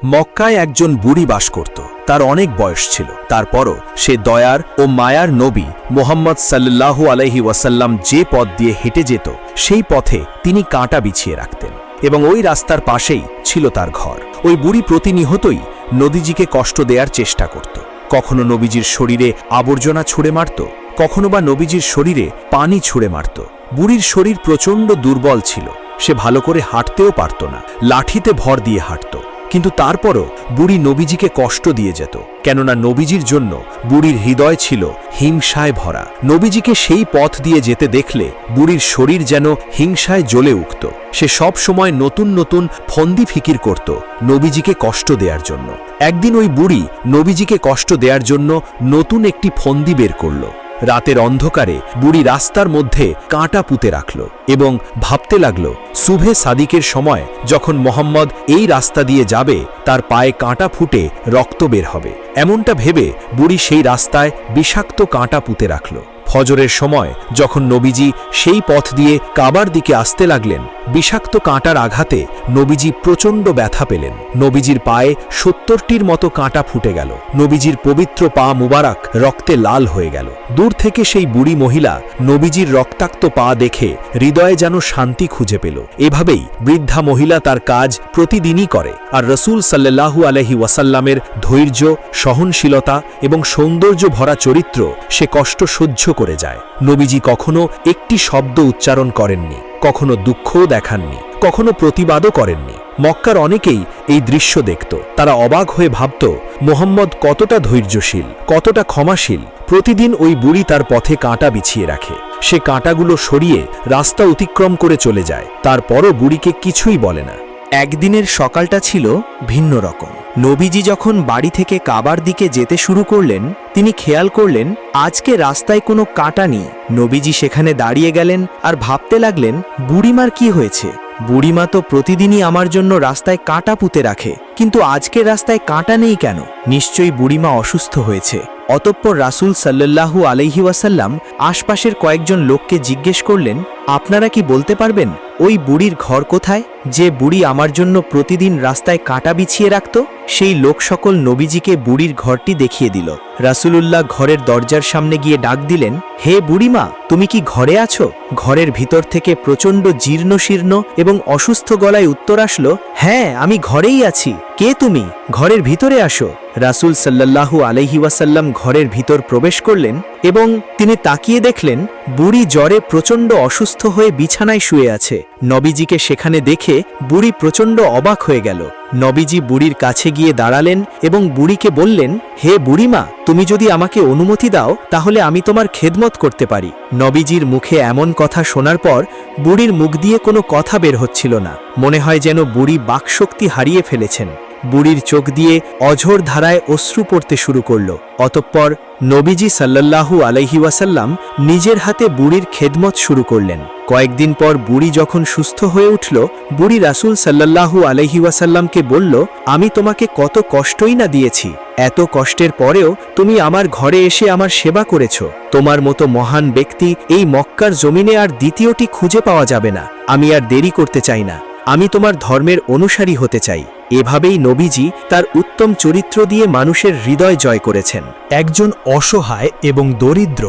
মক্কায় একজন বুড়ি বাস করত। তার অনেক বয়স ছিল, তারপরও সে দয়ার ও মায়ার নবী মুহাম্মদ সাল্লাল্লাহু আলাইহি ওয়াসাল্লাম যে পথ দিয়ে হেঁটে যেত সেই পথে তিনি কাঁটা বিছিয়ে রাখতেন এবং ওই রাস্তার পাশেই ছিল তার ঘর। ওই বুড়ি প্রতিনিয়তই নবীজিকে কষ্ট দেওয়ার চেষ্টা করত। কখনো নবীজির শরীরে আবর্জনা ছুঁড়ে মারত, কখনো বা নবীজির শরীরে পানি ছুঁড়ে মারত। বুড়ির শরীর প্রচণ্ড দুর্বল ছিল, সে ভালো করে হাঁটতেও পারত না, লাঠিতে ভর দিয়ে হাঁটত। কিন্তু তারপরও বুড়ি নবীজিকে কষ্ট দিয়ে যেত, কেননা নবীজির জন্য বুড়ির হৃদয় ছিল হিংসায় ভরা। নবীজিকে সেই পথ দিয়ে যেতে দেখলে বুড়ির শরীর যেন হিংসায় জ্বলে উঠত। সে সব সময় নতুন নতুন ফন্দি ফিকির করত নবীজিকে কষ্ট দেওয়ার জন্য। একদিন ওই বুড়ি নবীজিকে কষ্ট দেওয়ার জন্য নতুন একটি ফন্দি বের করল। রাতের অন্ধকারে বুড়ি রাস্তার মধ্যে কাঁটা পুঁতে রাখল এবং ভাবতে লাগল, সুবহে সাদিকের সময় যখন মোহাম্মদ এই রাস্তা দিয়ে যাবে তার পায়ে কাঁটা ফুটে রক্ত বের হবে। এমনটা ভেবে বুড়ি সেই রাস্তায় বিষাক্ত কাঁটা পুঁতে রাখল। ফজরের সময় যখন নবীজি সেই পথ দিয়ে কাবার দিকে আসতে লাগলেন, বিষাক্ত কাঁটার আঘাতে নবীজি প্রচণ্ড ব্যথা পেলেন। নবীজির পায়ে ৭০টির মতো কাঁটা ফুটে গেল। নবীজির পবিত্র পা মুবারক রক্তে লাল হয়ে গেল। দূর থেকে সেই বুড়ি মহিলা নবীজির রক্তাক্ত পা দেখে হৃদয়ে যেন শান্তি খুঁজে পেল। এভাবেই বৃদ্ধা মহিলা তার কাজ প্রতিদিনই করে, আর রসূল সাল্লাল্লাহু আলাইহি ওয়াসাল্লামের ধৈর্য, সহনশীলতা এবং সৌন্দর্য ভরা চরিত্র সে কষ্ট সহ্য করে যায়। নবীজি কখনো একটি শব্দ উচ্চারণ করেননি, কখনো দুঃখও দেখাননি, কখনো প্রতিবাদও করেননি। মক্কার অনেকেই এই দৃশ্য দেখত। তারা অবাক হয়ে ভাবত, মুহাম্মদ কতটা ধৈর্যশীল, কতটা ক্ষমাশীল। প্রতিদিন ওই বুড়ি তার পথে কাঁটা বিছিয়ে রাখে, সে কাঁটাগুলো সরিয়ে রাস্তা অতিক্রম করে চলে যায়, তারপরও বুড়িকে কিছুই বলে না। একদিনের সকালটা ছিল ভিন্ন রকম। নবীজি যখন বাড়ি থেকে কাবার দিকে যেতে শুরু করলেন, তিনি খেয়াল করলেন আজকে রাস্তায় কোনো কাঁটা নেই। নবীজি সেখানে দাঁড়িয়ে গেলেন আর ভাবতে লাগলেন, বুড়িমার কি হয়েছে? বুড়িমা তো প্রতিদিনই আমার জন্য রাস্তায় কাঁটা পুঁতে রাখে, কিন্তু আজকের রাস্তায় কাঁটা নেই কেন? নিশ্চয়ই বুড়িমা অসুস্থ হয়েছে। অতঃপর রাসূল সাল্লাল্লাহু আলাইহি ওয়াসাল্লাম আশপাশের কয়েকজন লোককে জিজ্ঞেস করলেন, আপনারা কি বলতে পারবেন ওই বুড়ির ঘর কোথায়, যে বুড়ি আমার জন্য প্রতিদিন রাস্তায় কাঁটা বিছিয়ে রাখত? সেই লোক সকল নবীজিকে বুড়ির ঘরটি দেখিয়ে দিল। রাসূলুল্লাহ ঘরের দরজার সামনে গিয়ে ডাক দিলেন, হে বুড়িমা, তুমি কি ঘরে আছো? ঘরের ভিতর থেকে প্রচণ্ড জীর্ণশীর্ণ এবং অসুস্থ গলায় উত্তর আসলো, হ্যাঁ, আমি ঘরেই আছি। কে তুমি? ঘরের ভিতরে আসো। রাসূল সাল্লাল্লাহু আলাইহি ওয়াসাল্লাম ঘরের ভিতর প্রবেশ করলেন এবং তিনি তাকিয়ে দেখলেন বুড়ি জ্বরে প্রচণ্ড অসুস্থ হয়ে বিছানায় শুয়ে আছে। নবীজিকে সেখানে দেখে বুড়ি প্রচণ্ড অবাক হয়ে গেল। নবীজি বুড়ির কাছে গিয়ে দাঁড়ালেন এবং বুড়িকে বললেন, হে বুড়িমা, তুমি যদি আমাকে অনুমতি দাও তাহলে আমি তোমার খেদমত করতে পারি। নবীজির মুখে এমন কথা শোনার পর বুড়ির মুখ দিয়ে কোনো কথা বের হচ্ছিল না। মনে হয় যেন বুড়ি বাকশক্তি হারিয়ে ফেলেছেন। বুড়ির চোখ দিয়ে অঝোর ধারায় অশ্রু পড়তে শুরু করল। অতঃপর নবীজি সাল্লাল্লাহু আলাইহি ওয়াসাল্লাম নিজের হাতে বুড়ির খেদমত শুরু করলেন। কয়েকদিন পর বুড়ি যখন সুস্থ হয়ে উঠল, বুড়ি রাসূল সাল্লাল্লাহু আলাইহি ওয়াসাল্লামকে বলল, আমি তোমাকে কত কষ্টই না দিয়েছি, এত কষ্টের পরেও তুমি আমার ঘরে এসে আমার সেবা করেছ। তোমার মতো মহান ব্যক্তি এই মক্কার জমিনে আর দ্বিতীয়টি খুঁজে পাওয়া যাবে না। আমি আর দেরি করতে চাই না, আমি তোমার ধর্মের অনুসারী হতে চাই। এভাবেই নবীজি তার উত্তম চরিত্র দিয়ে মানুষের হৃদয় জয় করেছেন। একজন অসহায় এবং দরিদ্র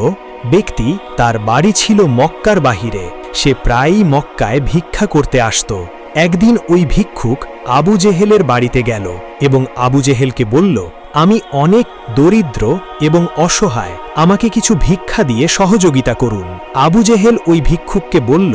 ব্যক্তি, তার বাড়ি ছিল মক্কার বাহিরে। সে প্রায়ই মক্কায় ভিক্ষা করতে আসত। একদিন ওই ভিক্ষুক আবু জেহেলের বাড়িতে গেল এবং আবু জেহেলকে বলল, আমি অনেক দরিদ্র এবং অসহায়, আমাকে কিছু ভিক্ষা দিয়ে সহযোগিতা করুন। আবু জেহেল ওই ভিক্ষুককে বলল,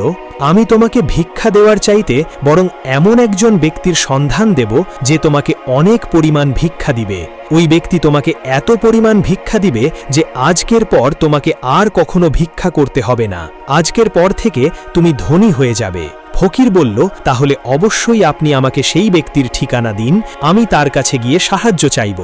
আমি তোমাকে ভিক্ষা দেওয়ার চাইতে বরং এমন একজন ব্যক্তির সন্ধান দেব যে তোমাকে অনেক পরিমাণ ভিক্ষা দিবে। ওই ব্যক্তি তোমাকে এত পরিমাণ ভিক্ষা দিবে যে আজকের পর তোমাকে আর কখনো ভিক্ষা করতে হবে না। আজকের পর থেকে তুমি ধনী হয়ে যাবে। ফকির বলল, তাহলে অবশ্যই আপনি আমাকে সেই ব্যক্তির ঠিকানা দিন, আমি তার কাছে গিয়ে সাহায্য চাইব।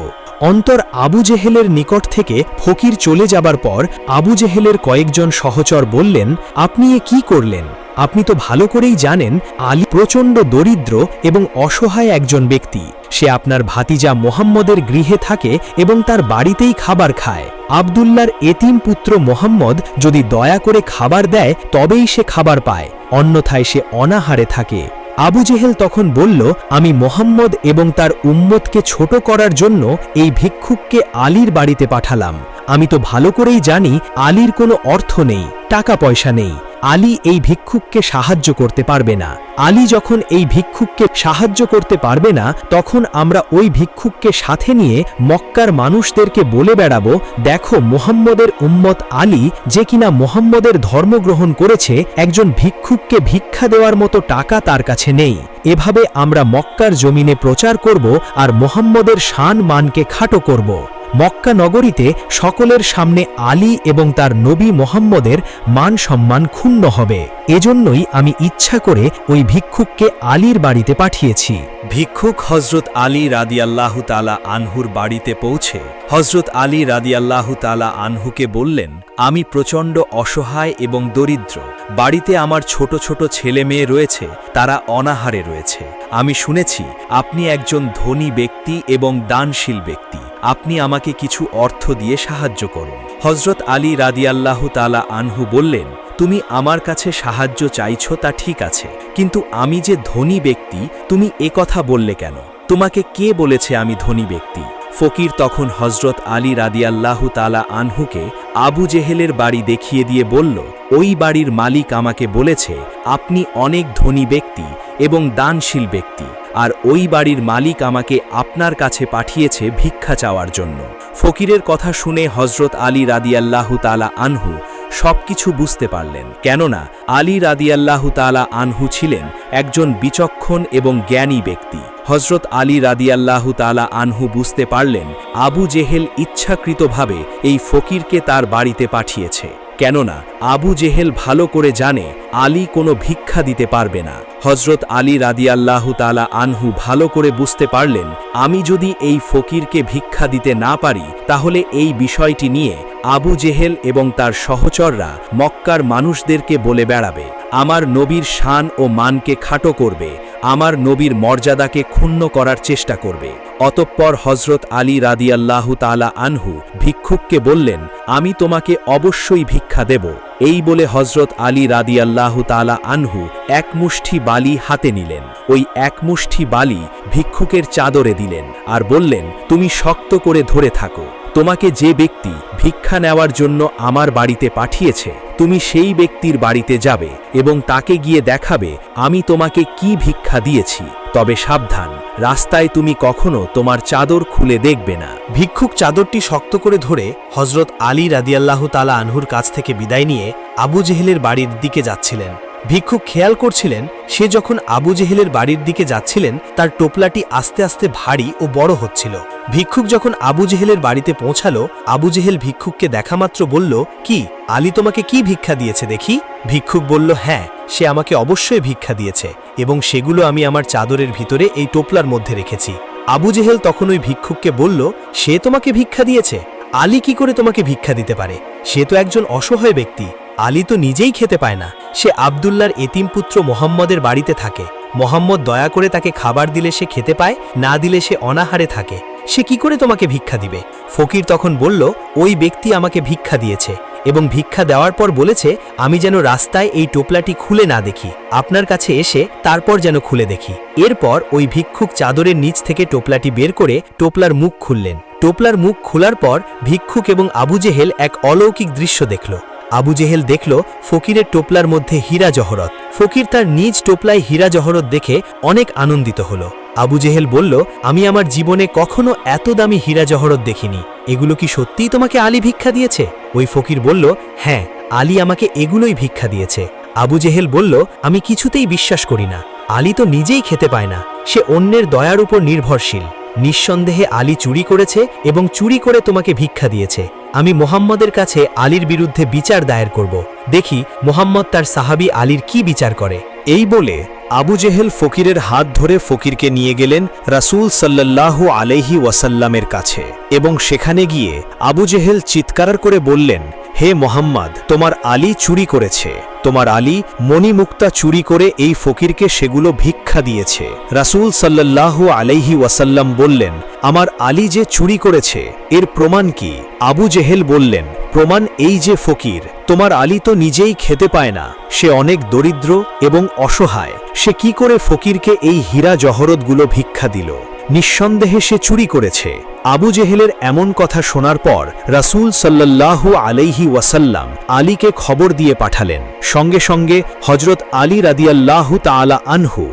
অন্তর আবু জেহেলের নিকট থেকে ফকির চলে যাবার পর আবু জেহেলের কয়েকজন সহচর বললেন, আপনি এ কি করলেন? আপনি তো ভালো করেই জানেন আলী প্রচণ্ড দরিদ্র এবং অসহায় একজন ব্যক্তি। সে আপনার ভাতিজা মোহাম্মদের গৃহে থাকে এবং তার বাড়িতেই খাবার খায়। আব্দুল্লাহর এতিম পুত্র মোহাম্মদ যদি দয়া করে খাবার দেয় তবেই সে খাবার পায়, অন্যথায় সে অনাহারে থাকে। আবু জেহেল তখন বলল, আমি মোহাম্মদ এবং তার উম্মতকে ছোট করার জন্য এই ভিক্ষুককে আলীর বাড়িতে পাঠালাম। আমি তো ভালো করেই জানি আলীর কোনো অর্থ নেই, টাকা পয়সা নেই। আলী এই ভিক্ষুককে সাহায্য করতে পারবে না। আলী যখন এই ভিক্ষুককে সাহায্য করতে পারবে না, তখন আমরা ওই ভিক্ষুককে সাথে নিয়ে মক্কার মানুষদেরকে বলে বেড়াবো, দেখো মুহাম্মদের উম্মত আলী যে কিনা মুহাম্মদের ধর্ম গ্রহণ করেছে, একজন ভিক্ষুককে ভিক্ষা দেওয়ার মতো টাকা তার কাছে নেই। এভাবে আমরা মক্কার জমিনে প্রচার করব আর মুহাম্মদের শান মানকে খাটো করব। মক্কা নগরীতে সকলের সামনে আলী এবং তার নবী মুহাম্মদের মান সম্মান ক্ষুণ্ণ হবে। এজন্যই আমি ইচ্ছা করে ওই ভিক্ষুককে আলীর বাড়িতে পাঠিয়েছি। ভিক্ষুক হযরত আলী রাদিয়াল্লাহু তাআলা আনহুর বাড়িতে পৌঁছে হযরত আলী রাদিয়াল্লাহু তাআলা আনহুকে বললেন, আমি প্রচণ্ড অসহায় এবং দরিদ্র। বাড়িতে আমার ছোট ছোট ছেলে মেয়ে রয়েছে, তারা অনাহারে রয়েছে। আমি শুনেছি আপনি একজন ধনী ব্যক্তি এবং দানশীল ব্যক্তি। আপনি আমাকে কিছু অর্থ দিয়ে সাহায্য করুন। হযরত আলী রাদিয়াল্লাহু তাআলা আনহু বললেন, তুমি আমার কাছে সাহায্য চাইছো তা ঠিক আছে, কিন্তু আমি যে ধনী ব্যক্তি তুমি কথা বললে কেন? তোমাকে কে বলেছে আমি ধনী ব্যক্তি? ফকির তখন হযরত আলী রাদিয়াল্লাহু তাআলা আনহুকে আবু জেহেলের বাড়ি দেখিয়ে দিয়ে বলল, ওই বাড়ির মালিক আমাকে বলেছে আপনি অনেক ধনী ব্যক্তি এবং দানশীল ব্যক্তি, আর ওই বাড়ির মালিক আমাকে আপনার কাছে পাঠিয়েছে ভিক্ষা চাওয়ার জন্য। ফকিরের কথা শুনে হযরত আলী রাদিয়াল্লাহু তাআলা আনহু সবকিছু বুঝতে পারলেন, কেননা আলী রাদিয়াল্লাহু তাআলা আনহু ছিলেন একজন বিচক্ষণ এবং জ্ঞানী ব্যক্তি। হযরত আলী রাদিয়াল্লাহু তাআলা আনহু বুঝতে পারলেন আবু জেহেল ইচ্ছাকৃতভাবে এই ফকিরকে তার বাড়িতে পাঠিয়েছে, কেননা আবু জেহেল ভালো করে জানে আলী কোনো ভিক্ষা দিতে পারবে না। হযরত আলী রাদিয়াল্লাহু তাআলা আনহু ভালো করে বুঝতে পারলেন, আমি যদি এই ফকিরকে ভিক্ষা দিতে না পারি, তাহলে এই বিষয়টি নিয়ে আবু জেহেল এবং তার সহচররা মক্কার মানুষদেরকে বলে বেড়াবে, আমার নবীর শান ও মানকে খাটো করবে, আমার নবীর মর্যাদাকে ক্ষুণ্ণ করার চেষ্টা করবে। অতঃপর হযরত আলী রাদিয়াল্লাহু তাআলা আনহু ভিক্ষুককে বললেন, আমি তোমাকে অবশ্যই ভিক্ষা দেব। এই বলে হযরত আলী রাদিয়াল্লাহু তাআলা আনহু এক মুষ্টি বালি হাতে নিলেন। ওই এক মুষ্টি বালি ভিক্ষুকের চাদরে দিলেন আর বললেন, তুমি শক্ত করে ধরে থাকো। তোমাকে যে ব্যক্তি ভিক্ষা নেওয়ার জন্য আমার বাড়িতে পাঠিয়েছে, তুমি সেই ব্যক্তির বাড়িতে যাবে এবং তাকে গিয়ে দেখাবে আমি তোমাকে কি ভিক্ষা দিয়েছি। তবে সাবধান, রাস্তায় তুমি কখনো তোমার চাদর খুলে দেখবে না। ভিক্ষুক চাদরটি শক্ত করে ধরে হযরত আলী রাদিয়াল্লাহু তাআলা আনহুর কাছ থেকে বিদায় নিয়ে আবু জেহেলের বাড়ির দিকে যাচ্ছিলেন। ভিক্ষুক খেয়াল করছিলেন, সে যখন আবু জেহেলের বাড়ির দিকে যাচ্ছিলেন, তার টোপলাটি আস্তে আস্তে ভারী ও বড় হচ্ছিল। ভিক্ষুক যখন আবু জেহেলের বাড়িতে পৌঁছালো, আবু জেহেল ভিক্ষুককে দেখামাত্র বলল, কি আলী তোমাকে কি ভিক্ষা দিয়েছে দেখি? ভিক্ষুক বলল, হ্যাঁ, সে আমাকে অবশ্যই ভিক্ষা দিয়েছে এবং সেগুলো আমি আমার চাদরের ভিতরে এই টোপলার মধ্যে রেখেছি। আবু জেহেল তখন ওই ভিক্ষুককে বলল, সে তোমাকে ভিক্ষা দিয়েছে? আলী কি করে তোমাকে ভিক্ষা দিতে পারে? সে তো একজন অসহায় ব্যক্তি। আলী তো নিজেই খেতে পায় না। সে আব্দুল্লাহর এতিম পুত্র মোহাম্মদের বাড়িতে থাকে। মোহাম্মদ দয়া করে তাকে খাবার দিলে সে খেতে পায়, না দিলে সে অনাহারে থাকে। সে কি করে তোমাকে ভিক্ষা দিবে? ফকির তখন বলল, ওই ব্যক্তি আমাকে ভিক্ষা দিয়েছে এবং ভিক্ষা দেওয়ার পর বলেছে আমি যেন রাস্তায় এই টোপলাটি খুলে না দেখি, আপনার কাছে এসে তারপর যেন খুলে দেখি। এরপর ওই ভিক্ষুক চাদরের নিচ থেকে টোপলাটি বের করে টোপলার মুখ খুললেন। টোপলার মুখ খোলার পর ভিক্ষুক এবং আবু জেহেল এক অলৌকিক দৃশ্য দেখল। আবু জেহেল দেখল ফকিরের টোপলার মধ্যে হীরা জহরত। ফকির তার নিজ টোপলায় হীরা জহরত দেখে অনেক আনন্দিত হল। আবু জেহেল বলল, আমি আমার জীবনে কখনো এত দামি হীরা জহরত দেখিনি। এগুলো কি সত্যিই তোমাকে আলী ভিক্ষা দিয়েছে? ওই ফকির বলল, হ্যাঁ, আলী আমাকে এগুলোই ভিক্ষা দিয়েছে। আবু জেহেল বলল, আমি কিছুতেই বিশ্বাস করি না। আলী তো নিজেই খেতে পায় না, সে অন্যের দয়ার উপর নির্ভরশীল। নিঃসন্দেহে আলী চুরি করেছে এবং চুরি করে তোমাকে ভিক্ষা দিয়েছে। আমি মোহাম্মদের কাছে আলীর বিরুদ্ধে বিচার দায়ের করব। দেখি মোহাম্মদ তার সাহাবী আলীর কি বিচার করে। এই বলে আবু জেহেল ফকিরের হাত ধরে ফকিরকে নিয়ে গেলেন রাসূল সাল্লাল্লাহু আলাইহি ওয়াসাল্লামের কাছে এবং সেখানে গিয়ে আবু জেহেল চিৎকার করে বললেন, হে মোহাম্মদ, তোমার আলী চুরি করেছে। তোমার আলী মণিমুক্তা চুরি করে এই ফকিরকে সেগুলো ভিক্ষা দিয়েছে। রাসূল সাল্লাল্লাহু আলাইহি ওয়াসাল্লাম বললেন, আমার আলী যে চুরি করেছে এর প্রমাণ কি? আবু জেহেল বললেন, প্রমাণ এই যে ফকির, তোমার আলী তো নিজেই খেতে পায় না, সে অনেক দরিদ্র এবং অসহায়, সে কি করে ফকিরকে এই হীরা জহরতগুলো ভিক্ষা দিল? নিঃসন্দেহে সে চুরি করেছে। আবু জেহেলের এমন কথা শোনার পর রাসূল সাল্লাল্লাহু আলাইহি ওয়াসাল্লাম আলীকে খবর দিয়ে পাঠালেন। সঙ্গে সঙ্গে হজরত আলী রাদিয়াল্লাহু তাআলা আনহু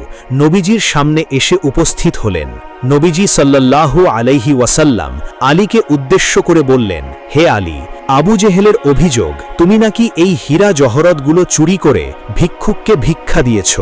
নবীজির সামনে এসে উপস্থিত হলেন। নবীজি সাল্লাল্লাহু আলাইহি ওয়াসাল্লাম আলীকে উদ্দেশ্য করে বললেন, হে আলী, আবু জেহেলের অভিযোগ তুমি নাকি এই হীরা জহরতগুলো চুরি করে ভিক্ষুককে ভিক্ষা দিয়েছ।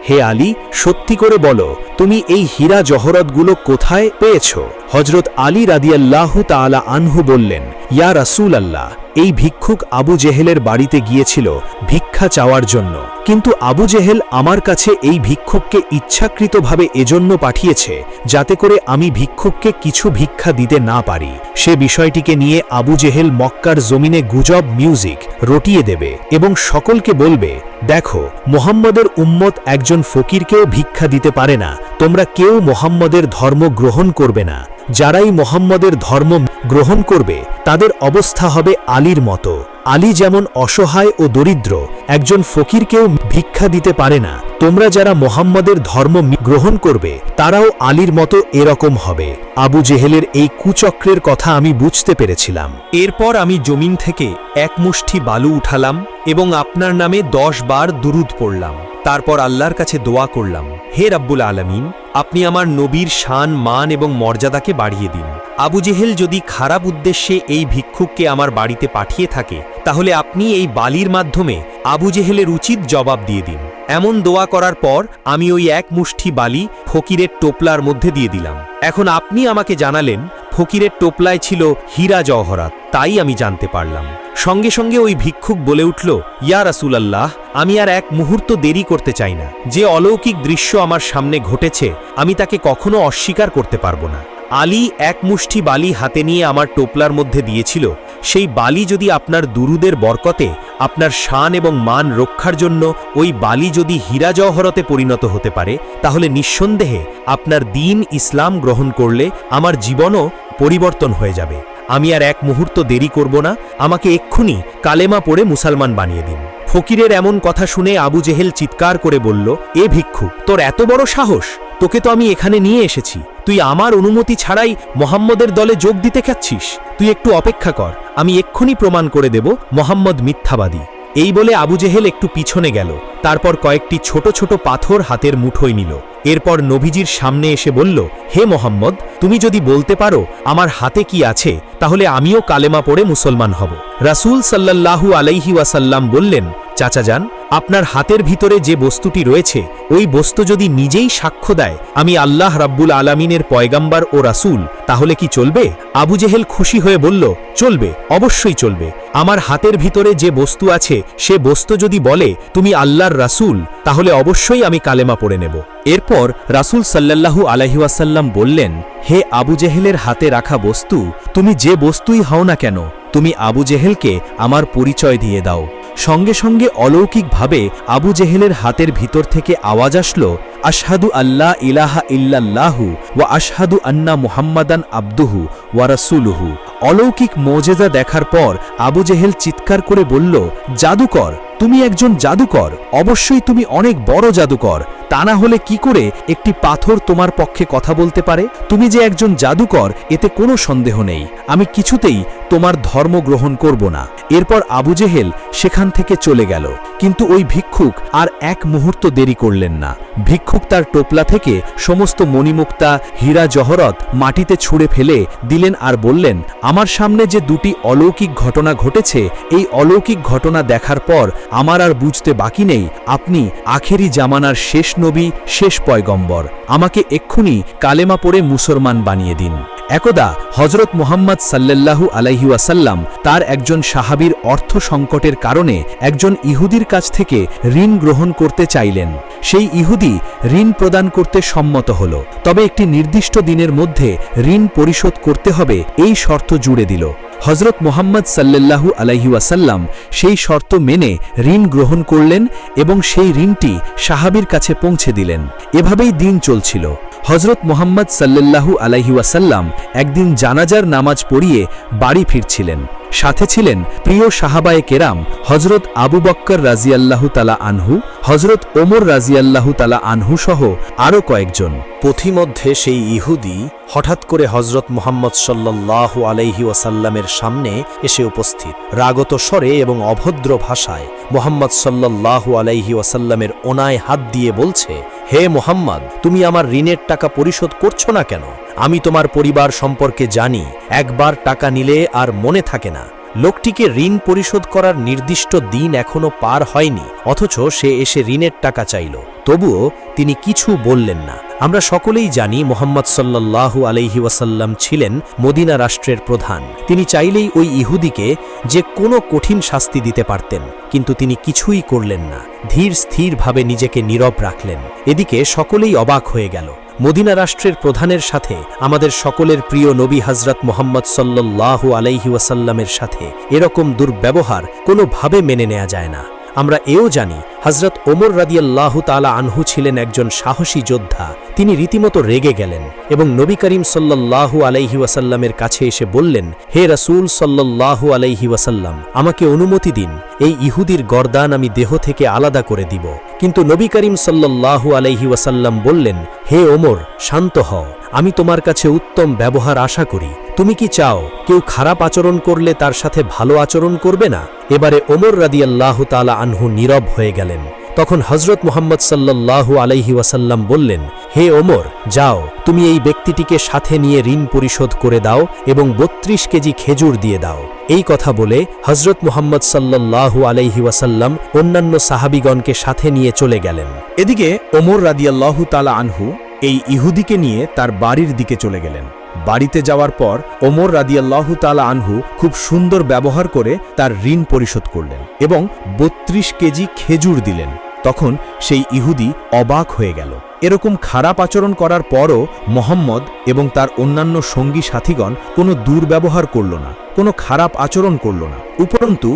হে আলী, সত্যি করে বলো, তুমি এই হীরা জহরতগুলো কোথায় পেয়েছ? হজরত আলী রাদিয়াল্লাহু তাআলা আনহু বললেন, ইয়া রাসূলাল্লাহ, এই ভিক্ষুক আবু জেহেলের বাড়িতে গিয়েছিল ভিক্ষা চাওয়ার জন্য, কিন্তু আবু জেহেল আমার কাছে এই ভিক্ষুককে ইচ্ছাকৃতভাবে এজন্য পাঠিয়েছে যাতে করে আমি ভিক্ষুককে কিছু ভিক্ষা দিতে না পারি। সে বিষয়টিকে নিয়ে আবু জেহেল মক্কার জমিনে গুজব মিউজিক রটিয়ে দেবে এবং সকলকে বলবে, দেখো, মুহাম্মদের উম্মত একজন ফকিরকেও ভিক্ষা দিতে পারে না, তোমরা কেউ মুহাম্মদের ধর্ম গ্রহণ করবে না। যারাই মুহাম্মদের ধর্ম গ্রহণ করবে তাদের অবস্থা হবে আলীর মতো। আলী যেমন অসহায় ও দরিদ্র, একজন ফকিরকেও ভিক্ষা দিতে পারে না, তোমরা যারা মুহাম্মদের ধর্ম গ্রহণ করবে তারাও আলীর মতো এরকম হবে। আবু জেহেলের এই কুচক্রের কথা আমি বুঝতে পেরেছিলাম। এরপর আমি জমিন থেকে এক মুষ্টি বালু উঠালাম এবং আপনার নামে 10 বার দুরুদ পড়লাম। তারপর আল্লাহর কাছে দোয়া করলাম, হে রাব্বুল আলামিন, আপনি আমার নবীর শান, মান এবং মর্যাদাকে বাড়িয়ে দিন। আবু জেহেল যদি খারাপ উদ্দেশ্যে এই ভিক্ষুককে আমার বাড়িতে পাঠিয়ে থাকে তাহলে আপনি এই বালির মাধ্যমে আবু জেহেলের উচিত জবাব দিয়ে দিন। এমন দোয়া করার পর আমি ওই এক মুষ্টি বালি ফকিরের টোপলার মধ্যে দিয়ে দিলাম। এখন আপনি আমাকে জানালেন ফকিরের টোপলায় ছিল হীরা জওহরাত, তাই আমি জানতে পারলাম। সঙ্গে সঙ্গে ওই ভিক্ষুক বলে উঠল, ইয়া রাসূলাল্লাহ, আমি আর এক মুহূর্ত দেরি করতে চাই না। যে অলৌকিক দৃশ্য আমার সামনে ঘটেছে আমি তাকে কখনো অস্বীকার করতে পারবো না। আলী এক মুষ্টি বালি হাতে নিয়ে আমার টোপলার মধ্যে দিয়েছিল, সেই বালি যদি আপনার দুরুদের বরকতে আপনার শান এবং মান রক্ষার জন্য ওই বালি যদি হীরা জওহরতে পরিণত হতে পারে তাহলে নিঃসন্দেহে আপনার দ্বীন ইসলাম গ্রহণ করলে আমার জীবনও পরিবর্তন হয়ে যাবে। আমি আর এক মুহূর্ত দেরি করব না, আমাকে এক্ষুনি কালেমা পড়ে মুসলমান বানিয়ে দিন। ফকিরের এমন কথা শুনে আবু জেহেল চিৎকার করে বলল, এ ভিক্ষু, তোর এত বড় সাহস! তোকে তো আমি এখানে নিয়ে এসেছি, তুই আমার অনুমতি ছাড়াই মোহাম্মদের দলে যোগ দিতে চাচ্ছিস? তুই একটু অপেক্ষা কর, আমি এক্ষুনি প্রমাণ করে দেব মোহাম্মদ মিথ্যাবাদী। এই বলে আবু জেহেল একটু পিছনে গেল, তারপর কয়েকটি ছোট ছোট পাথর হাতের মুঠোয় নিল। এরপর নবীজির সামনে এসে বলল, হে মোহাম্মদ, তুমি যদি বলতে পারো আমার হাতে কি আছে তাহলে আমিও কালেমা পড়ে মুসলমান হব। রাসূল সাল্লাল্লাহু আলাইহি ওয়াসাল্লাম বললেন, চাচা যান, আপনার হাতের ভিতরে যে বস্তুটি রয়েছে ওই বস্তু যদি নিজেই সাক্ষ্য দেয় আমি আল্লাহ রাব্বুল আলামিনের পয়গাম্বার ও রাসূল, তাহলে কি চলবে? আবু জেহেল খুশি হয়ে বলল, চলবে, অবশ্যই চলবে। আমার হাতের ভিতরে যে বস্তু আছে সে বস্তু যদি বলে তুমি আল্লাহর রাসূল তাহলে অবশ্যই আমি কালেমা পড়ে নেব। এরপর রাসূল সাল্লাল্লাহু আলাইহি ওয়াসাল্লাম বললেন, হে আবু জেহেলের হাতে রাখা বস্তু, তুমি যে বস্তুই হও না কেন, তুমি আবু জেহেলকে আমার পরিচয় দিয়ে দাও। সঙ্গে সঙ্গে অলৌকিকভাবে আবু জেহেলের হাতের ভিতর থেকে আওয়াজ আসলো, আশহাদু আল্লা ইলাহা ইল্লাল্লাহু ওয়া আশহাদু আন্না মুহাম্মাদান আবদুহু ওয়া রাসূলুহু। অলৌকিক মোজেজা দেখার পর আবু জেহেল চিৎকার করে বলল, জাদুকর, তুমি একজন জাদুকর, অবশ্যই তুমি অনেক বড় জাদুকর, তা না হলে কি করে একটি পাথর তোমার পক্ষে কথা বলতে পারে? তুমি যে একজন জাদুকর এতে কোনো সন্দেহ নেই, আমি কিছুতেই তোমার ধর্ম গ্রহণ করব না। এরপর আবু জেহেল সেখান থেকে চলে গেল, কিন্তু ওই ভিক্ষুক আর এক মুহূর্ত দেরি করলেন না। ভিক্ষুক তার টোপলা থেকে সমস্ত মণিমুক্তা, হীরা জহরত মাটিতে ছুঁড়ে ফেলে দিলেন আর বললেন, আমার সামনে যে দুটি অলৌকিক ঘটনা ঘটেছে এই অলৌকিক ঘটনা দেখার পর আমার আর বুঝতে বাকি নেই আপনি আখেরি জামানার শেষ নবী, শেষ পয়গম্বর। আমাকে এক্ষুনি কালেমা পড়ে মুসলমান বানিয়ে দিন। একদা হযরত মুহাম্মদ সাল্লাল্লাহু আলাইহি ওয়াসাল্লাম তার একজন সাহাবীর অর্থ সংকটের কারণে একজন ইহুদির কাছ থেকে ঋণ গ্রহণ করতে চাইলেন। সেই ইহুদি ঋণ প্রদান করতে সম্মত হল, তবে একটি নির্দিষ্ট দিনের মধ্যে ঋণ পরিশোধ করতে হবে এই শর্ত জুড়ে দিল। হজরত মুহাম্মদ সাল্লাল্লাহু আলাইহি ওয়াসাল্লাম সেই শর্ত মেনে ঋণ গ্রহণ করলেন এবং সেই ঋণটি সাহাবীর কাছে পৌঁছে দিলেন। এভাবেই দিন চলছিল। হজরত মুহাম্মদ সাল্লাল্লাহু আলাইহি ওয়াসাল্লাম একদিন জানাজার নামাজ পড়িয়ে বাড়ি ফিরছিলেন। সাথে ছিলেন প্রিয় সাহাবায়ে কেরাম হজরত আবু বক্কর রাজিয়াল্লাহু তাআলা আনহু, হজরত ওমর রাজিয়াল্লাহু তাআলা আনহু সহ আরও কয়েকজন। পথিমধ্যে সেই ইহুদি হঠাৎ করে হজরত মুহাম্মদ সাল্লাল্লাহু আলাইহি ওয়াসাল্লামের সামনে এসে উপস্থিত। রাগত স্বরে এবং অভদ্র ভাষায় মুহাম্মদ সাল্লাল্লাহু আলাইহি ওয়াসাল্লামের ওনায় হাত দিয়ে বলছে, হে মুহাম্মদ, তুমি আমার ঋণের টাকা পরিশোধ করছো না কেন? আমি তোমার পরিবার সম্পর্কে জানি, একবার টাকা নিলে আর মনে থাকে না। লোকটিকে ঋণ পরিশোধ করার নির্দিষ্ট দিন এখনো পার হয়নি, অথচ সে এসে ঋণের টাকা চাইল। তবুও তিনি কিছু বললেন না। আমরা সকলেই জানি মুহাম্মদ সাল্লাল্লাহু আলাইহি ওয়াসাল্লাম ছিলেন মদিনা রাষ্ট্রের প্রধান। তিনি চাইলেই ওই ইহুদিকে যে কোনো কঠিন শাস্তি দিতে পারতেন, কিন্তু তিনি কিছুই করলেন না। ধীর স্থিরভাবে নিজেকে নীরব রাখলেন। এদিকে সকলেই অবাক হয়ে গেল। মদিনা রাষ্ট্রের প্রধানের সাথে আমাদের সকলের প্রিয় নবী হযরত মুহাম্মদ সাল্লাল্লাহু আলাইহি ওয়াসাল্লামের সাথে এরকম দুর্ব্যবহার কোনোভাবে মেনে নেওয়া যায় না। আমরা এও জানি হযরত ওমর রাদিয়াল্লাহু তাআলা আনহু ছিলেন একজন সাহসী যোদ্ধা। তিনি রীতিমতো রেগে গেলেন এবং নবী করিম সাল্লাল্লাহু আলাইহি ওয়াসাল্লামের কাছে এসে বললেন, হে রাসূল সাল্লাল্লাহু আলাইহি ওয়াসাল্লাম, আমাকে অনুমতি দিন, এই ইহুদির গর্দান আমি দেহ থেকে আলাদা করে দিব। কিন্তু নবী করিম সাল্লাল্লাহু আলাইহি ওয়াসাল্লাম বললেন, হে ওমর, শান্ত হও, আমি তোমার কাছে উত্তম ব্যবহার আশা করি। তুমি কি চাও কেউ খারাপ আচরণ করলে তার সাথে ভালো আচরণ করবে না? এবারে ওমর রাদিয়াল্লাহু তাআলা আনহু নীরব হয়ে গেলেন। তখন হযরত মুহাম্মদ সাল্লাল্লাহু আলাইহি ওয়াসাল্লাম বললেন, হে ওমর, যাও, তুমি এই ব্যক্তিটিকে সাথে নিয়ে ঋণ পরিশোধ করে দাও এবং 32 কেজি খেজুর দিয়ে দাও। এই কথা বলে হযরত মুহাম্মদ সাল্লাল্লাহু আলাইহি ওয়াসাল্লাম অন্যান্য সাহাবীগণকে সাথে নিয়ে চলে গেলেন। এদিকে ওমর রাদিয়াল্লাহু তাআলা আনহু এই ইহুদিকে নিয়ে তার বাড়ির দিকে চলে গেলেন। বাড়িতে যাওয়ার পর ওমর রাদিয়াল্লাহু তাআলা আনহু খুব সুন্দর ব্যবহার করে তার ঋণ পরিশোধ করলেন এবং 32 কেজি খেজুর দিলেন। তখন সেই ইহুদি অবাক হয়ে গেল। এরকম খারাপ আচরণ করার পরও মোহাম্মদ এবং তার অন্যান্য সঙ্গী সাথীগণ কোনো দুর্ব্যবহার করল না, কোনো খারাপ আচরণ করল না। উপরন্তু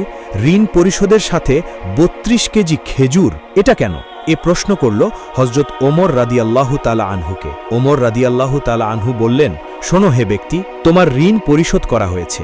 ঋণ পরিশোধের সাথে 32 কেজি খেজুর, এটা কেন? এ প্রশ্ন করল হযরত ওমর রাদিয়াল্লাহু তাআলা আনহুকে। ওমর রাদিয়াল্লাহু তাআলা আনহু বললেন, শোনো হে ব্যক্তি, তোমার ঋণ পরিশোধ করা হয়েছে।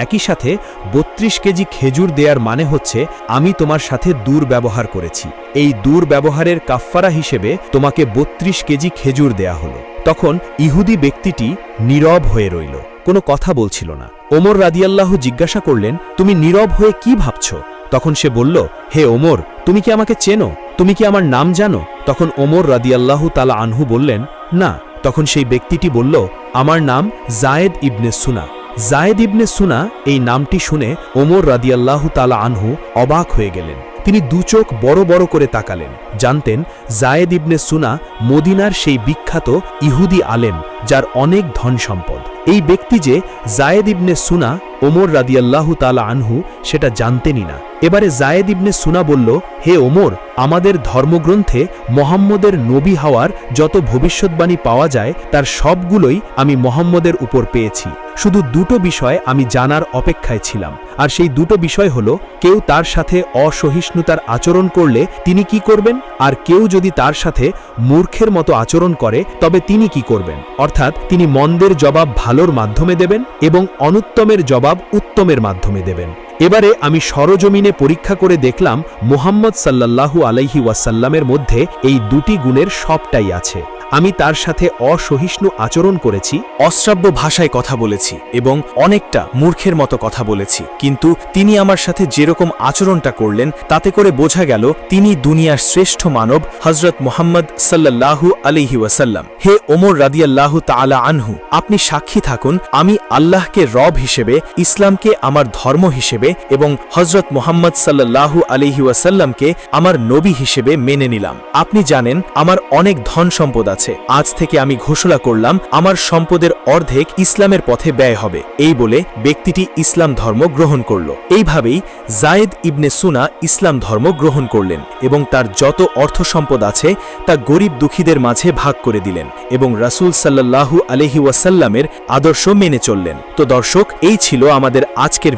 একই সাথে 32 কেজি খেজুর দেওয়ার মানে হচ্ছে আমি তোমার সাথে দুর্ব্যবহার করেছি। এই দুর্ব্যবহারের কাফফারা হিসেবে তোমাকে 32 কেজি খেজুর দেয়া হলো। তখন ইহুদি ব্যক্তিটি নীরব হয়ে রইল, কোনো কথা বলছিল না। ওমর রাদিয়াল্লাহু জিজ্ঞাসা করলেন, তুমি নীরব হয়ে কি ভাবছ? তখন সে বলল, হে ওমর, তুমি কি আমাকে চেনো? তুমি কি আমার নাম জানো? তখন ওমর রাদিয়াল্লাহু তাআলা আনহু বললেন, না। তখন সেই ব্যক্তিটি বলল, আমার নাম যায়েদ ইবনে সুনা। যায়েদ ইবনে সুনা এই নামটি শুনে ওমর রাদিয়াল্লাহু তাআলা আনহু অবাক হয়ে গেলেন। তিনি দুচোখ বড় বড় করে তাকালেন। জানতেন যায়েদ ইবনে সুনা মদিনার সেই বিখ্যাত ইহুদি আলেম, যার অনেক ধন সম্পদ। এই ব্যক্তি যে যায়েদ ইবনে সুনা ওমর রাদিয়াল্লাহু তাআলা আনহু সেটা জানতেনই না। এবারে যায়েদ ইবনে সুনা বলল, হে ওমর, আমাদের ধর্মগ্রন্থে মোহাম্মদের নবী হওয়ার যত ভবিষ্যৎবাণী পাওয়া যায় তার সবগুলোই আমি মোহাম্মদের উপর পেয়েছি। শুধু দুটো বিষয় আমি জানার অপেক্ষায় ছিলাম, আর সেই দুটো বিষয় হলো, কেউ তার সাথে অসহিষ্ণুতার আচরণ করলে তিনি কি করবেন, আর কেউ যদি তার সাথে মূর্খের মতো আচরণ করে তবে তিনি কি করবেন। অর্থাৎ তিনি মন্দের জবাব ভালোর মাধ্যমে দেবেন এবং অনুত্তমের জবাব উত্তমের মাধ্যমে দেবেন। এবারে আমি সরজমিনে পরীক্ষা করে দেখলাম মুহাম্মদ সাল্লাল্লাহু আলাইহি ওয়াসাল্লামের মধ্যে এই দুটি গুণের সবটাই আছে। আমি তার সাথে অসহিষ্ণু আচরণ করেছি, অশ্রাব্য ভাষায় কথা বলেছি এবং অনেকটা মূর্খের মতো কথা বলেছি, কিন্তু তিনি আমার সাথে যেরকম আচরণটা করলেন তাতে করে বোঝা গেল তিনি দুনিয়ার শ্রেষ্ঠ মানব হযরত মুহাম্মদ সাল্লাল্লাহু আলাইহি ওয়াসাল্লাম। হে ওমর রাদিয়াল্লাহু তাআলা আনহু, আপনি সাক্ষী থাকুন, আমি আল্লাহকে রব হিসেবে, ইসলামকে আমার ধর্ম হিসেবে এবং হযরত মুহাম্মদ সাল্লাল্লাহু আলাইহি ওয়াসাল্লামকে আমার নবী হিসেবে মেনে নিলাম। আপনি জানেন আমার অনেক ধন সম্পদ আছে, আছে। আজ থেকে আমি ঘোষণা করলাম আমার সম্পদের অর্ধেক ইসলামের পথে ব্যয় হবে। এই বলে ব্যক্তিটি ইসলাম ধর্ম গ্রহণ করল। এইভাবেই জায়েদ ইবনে সুনা ইসলাম ধর্ম গ্রহণ করলেন এবং তার যত অর্থ সম্পদ আছে তা গরিব দুঃখীদের মাঝে ভাগ করে দিলেন এবং রাসূল সাল্লাল্লাহু আলাইহি ওয়াসাল্লামের আদর্শ মেনে চললেন। তো দর্শক, এই ছিল আমাদের আজকের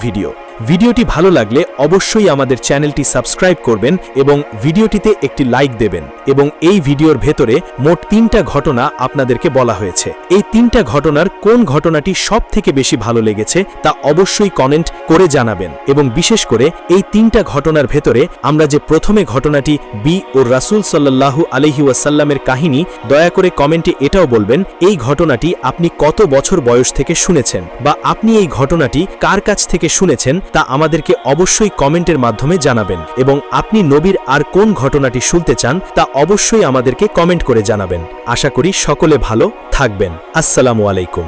ভিডিওটি ভালো লাগলে অবশ্যই আমাদের চ্যানেলটি সাবস্ক্রাইব করবেন এবং ভিডিওটিতে একটি লাইক দেবেন। এবং এই ভিডিওর ভেতরে মোট 3টা ঘটনা আপনাদেরকে বলা হয়েছে। এই 3টা ঘটনার কোন ঘটনাটি সব থেকে বেশি ভালো লেগেছে তা অবশ্যই কমেন্ট করে জানাবেন। এবং বিশেষ করে এই 3টা ঘটনার ভেতরে আমরা যে প্রথমে ঘটনাটি বি ও রাসূল সাল্লাল্লাহু আলাইহি ওয়াসাল্লামের কাহিনী, দয়া করে কমেন্টে এটাও বলবেন এই ঘটনাটি আপনি কত বছর বয়স থেকে শুনেছেন বা আপনি এই ঘটনাটি কার কাছ থেকে শুনেছেন তা আমাদেরকে অবশ্যই কমেন্টের মাধ্যমে জানাবেন। এবং আপনি নবীর আর কোন ঘটনাটি শুনতে চান তা অবশ্যই আমাদেরকে কমেন্ট করে জানাবেন। আশা করি সকলে ভালো থাকবেন। আসসালামু আলাইকুম।